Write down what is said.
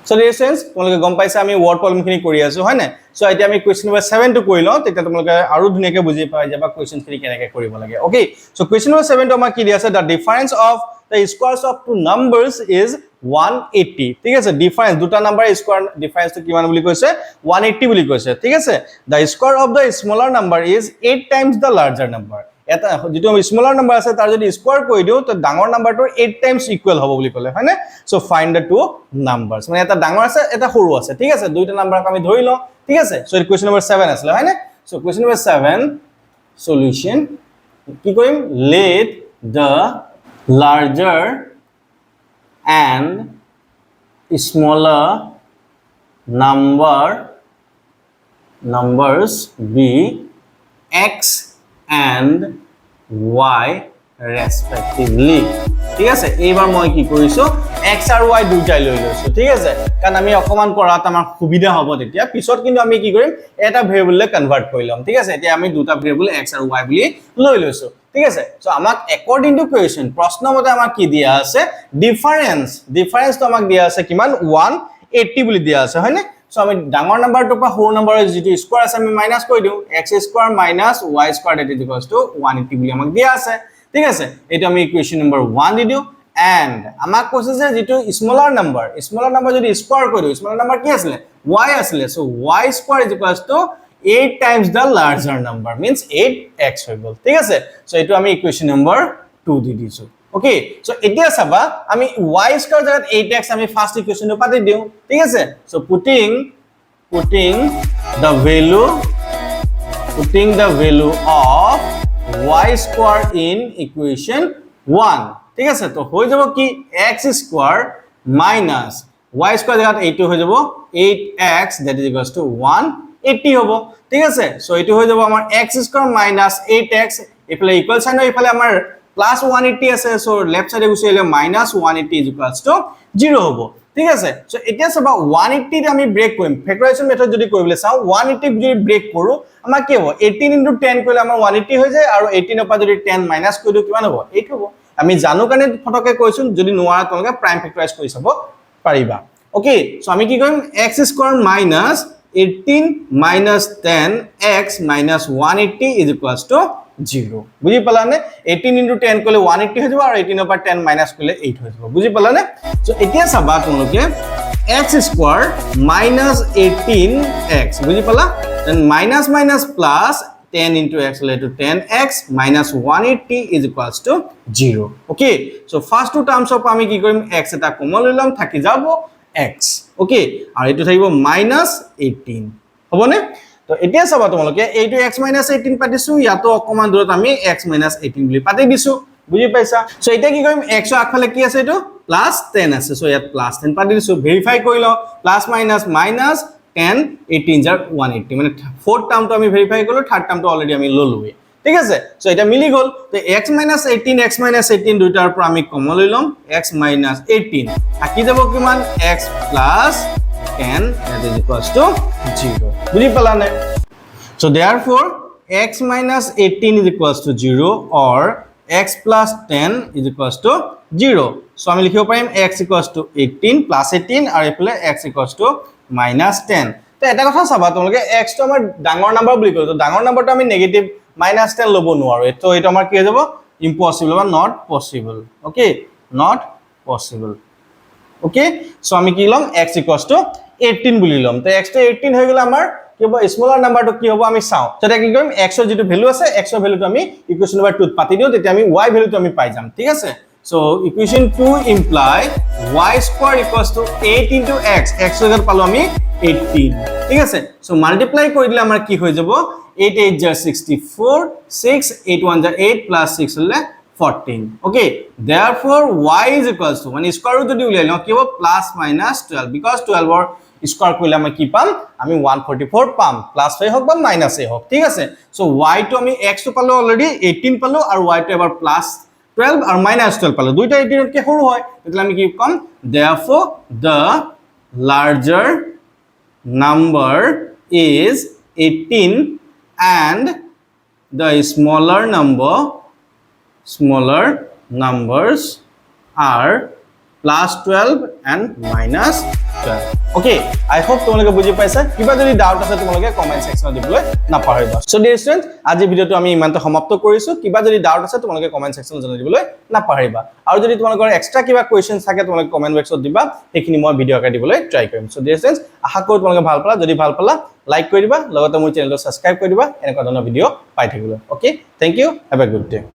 So dear students, তোমালোকে গম পাইছা আমি ওয়াৰ্ড প্ৰবলেম খিনি কৰি আছো হয় না সো এতিয়া আমি কোয়েশ্চন নাম্বাৰ 7 টো কৰি লও তেতিয়া তোমালোকে আৰু ধুনিয়াকে বুজি পাই যাবা কোয়েশ্চন খিনি কেনেকৈ কৰিব লাগে ওকে সো কোয়েশ্চন নাম্বাৰ 7 টো আমাৰ কি দি আছে the difference of the squares of two numbers is 180 ঠিক আছে ডিফারেন্স দুটা নাম্বার স্কয়ার ডিফারেন্স তো কিমান বুলি কৈছে 180 বুলি কৈছে ঠিক আছে the square of the smaller number is 8 times the larger number এটা যেটো স্মলার নাম্বার আছে তার যদি স্কয়ার কই দিও তো ডাঙৰ নাম্বাৰটোৰ 8 টাইমছ ইকুয়াল হ'ব বুলি কলে হয় না সো ফাইন্ড দ্য টু নাম্বাৰস মানে এটা ডাঙৰ আছে এটা সৰু আছে ঠিক আছে দুইটা নাম্বাৰক আমি ধৰি লও ঠিক আছে সো কোৱেশ্চন নাম্বাৰ 7 আছে হয় না সো কোৱেশ্চন নাম্বাৰ 7 সলিউশন কি কৰিম let the larger and smaller numbers be x and y respectively ঠিক আছে এইবাৰ মই কি কৰিছো x আৰু y দুটাই লৈ লৈছো ঠিক আছে কাৰণ আমি অকমান কৰাত আমাৰ সুবিধা হ'ব তেতিয়া পিছত কিন্তু আমি কি কৰিম এটা ভেৰিয়েবললে কনভাৰ্ট কৰি লম ঠিক আছে এতিয়া আমি দুটা ভেৰিয়েবল x আৰু y বুলি লৈ লৈছো ঠিক আছে সো আমাক অ্যাকৰ্ডিং টু কোয়েশ্চন প্ৰশ্ন মতে আমাক কি দিয়া আছে ডিফারেন্স তো আমাক দিয়া আছে কিমান 180 বুলি দিয়া আছে হয় না সো আমি ডাঙৰ নাম্বাৰটো পা সৰু নাম্বাৰৰ যেটো স্কয়াৰ আছে আমি মাইনাস কৰি দিও x square minus y square that is equals to 180 বুলি আমাক দিয়া আছে ঠিক আছে এটা আমি ইকুয়েশন নাম্বার 1 দি দিও and আমাক কৈছে যে যেটো স্মলাৰ নাম্বাৰ যদি স্কয়াৰ কৰি দিও স্মলাৰ নাম্বাৰ কি আছিল y আছিল so y square is equals to 8 times the larger number means 8x হৈ গল ঠিক আছে সো এটো আমি ইকুয়েশন নাম্বার 2 দি দিছো ওকে সো এতিয়া চাবা আমি y স্কয়ার জায়গাত 8x আমি ফার্স্ট ইকুয়েশনটো পাতি দিও ঠিক আছে so putting the value of y square in equation 1 ঠিক আছে তো হৈ যাব কি x square minus y square জায়গাত এইটো হৈ যাব 8x that is equals to 180 হ'ব ঠিক আছে সো এইটো হৈ যাব আমাৰ x square minus 8x ইফালে ইকুয়াল সাইন ইফালে আমাৰ plus 180 আছে সো লেফট সাইডে গুছি আহিলে minus 180 is equals to 0 হ'ব ঠিক আছে সো এতিয়া সবা 180 তে আমি ব্রেক কৰিম ফ্যাক্টৰাইজেশন মেথড যদি কৰিবলে চাও 180 যদি ব্ৰেক কৰো আমাৰ কি হ'ব 18 * 10 কৰিলে আমাৰ 180 হৈ যায় আৰু 18 পৰা যদি 10 মাইনাস কৰি দিও কিমান হ'ব 8 হ'ব আমি জানো কাৰণে ফটকে কৈছো যদি নোৱাৰা তলকে প্ৰাইম ফ্যাক্টৰাইজ কৰি চাব পাৰিবা ওকে সো আমি কি কৰিম x square minus 18 minus 10x minus 180 is equals to 0 বুজি পালানে 18 into 10 কলে 180 হৈ যাব আৰু 18 পৰা 10 মাইনাস কৰিলে 8 হৈ যাব বুজি পালানে সো এতিয়া চাবা তোমালোকে x square minus 18x বুজি পালা then minus minus plus 10 into x to 10x minus 180 is equals to 0 okay so first two terms of আমি কি কৰিম x এটা কমন লৈ লম থাকি যাব x okay আৰু এটো থাকিব minus 18 হবনে তো এতিয়া চাবা তোমালোকে এইটো x - 18 পাতিছো ইয়াতো অকমান দূৰত আমি x - 18 বুলি পাতি দিছো বুজি পাইছা সো এটা কি কৰিম x আগফালে কি আছে এটো প্লাস 10 আছে সো ইয়াত প্লাস 10 পাতি দিছো ভেৰিফাই কৰি লও প্লাস মাইনাস মাইনাস 10 18 jar 180 মানে ফোৰ্থ টাৰ্মটো আমি ভেৰিফাই কৰলো থাৰ্ড টাৰ্মটো অলৰেডি আমি ললোৱে ঠিক আছে সো এটা মিলি গল তো x - 18 দুইটাৰ পৰা আমি কমন লৈ লম x - 18 থাকি যাব কিমান x plus 10 that is equals to 0 বুজি পালানে so therefore x minus 18 is equals to 0 or x plus 10 is equals to 0 so আমি লিখিব পাৰিম x equals to 18 plus 18 আৰু এফালে x equals to minus 10 তো এটা কথা চাবা তোমালোকে x তো আমাৰ ডাঙৰ নাম্বাৰ বুলি কয় তো ডাঙৰ নাম্বাৰটো আমি নেগেটিভ minus 10 লব নোৱাৰো তো এটা আমাৰ কি হৈ যাব impossible বা not possible okay not possible okay so আমি কি লম x equals to 18 বুলি লম তো x to 18 হৈ গলে আমাৰ কি হ'ব স্মলাৰ নাম্বাৰটো কি হ'ব আমি চাও তো এটা কি কৰিম x ৰ যেটো ভ্যালু আছে x ৰ ভ্যালুটো আমি ইকুয়েশন নাম্বাৰ 2 ত পাতি দিও তেতিয়া আমি y ভ্যালুটো আমি পাই যাম ঠিক আছে so equation 2 imply y square equals to 8 into x x ৰ পালো আমি 18 ঠিক আছে so multiply কৰি দিলে আমাৰ কি হৈ যাব 8 8 jar 64 6 8 1 jar 8 plus 6 হলে 14 okay therefore y is equals to মানে স্কয়ার রুট যদি উলিয়াই লও কি হ'ব plus minus 12 because 12 ৰ স্কয়াৰ কৰিলে আমি কি পাম আমি 144 পাম প্লাস 5 হোক বা মাইনাস এ হোক ঠিক আছে সো y তো আমি x তো পালো অলরেডি 18 পালো আৰু y তো এবাৰ প্লাস 12 আৰু minus 12 পালো দুইটা 18 কে সৰু হয় তেতিয়া আমি কি কম therefore the larger number is 18 and the smaller numbers are plus 12 and minus okay I hope তোমালোকে বুজি পাইছা কিবা যদি ডাউট আছে তোমালোকে কমেন্ট সেকশনত দিবলৈ নাপাহৰিবা সো ডিয়াৰ স্টুডেন্টস আজি ভিডিওটো আমি ইমানতে সমাপ্ত কৰিছো কিবা যদি ডাউট আছে তোমালোকে কমেন্ট সেকশনত জনাই দিবলৈ নাপাহৰিবা আৰু যদি তোমালোকৰ এক্সট্ৰা কিবা কোৱেশ্চনছ থাকে তোমালোকে কমেন্ট বক্সত দিবা সেইখিনি মই ভিডিও আকাৰে দিবলৈ ট্ৰাই কৰিম সো ডিয়াৰ স্টুডেন্টস আশা কৰো তোমালোকে ভাল পালা যদি ভাল পালা লাইক কৰি দিবা লগতে মোৰ চেনেলটো সাবস্ক্ৰাইব কৰি দিবা এনেকুৱা ধৰণৰ ভিডিও পাই থাকিবলৈ okay thank you have a good day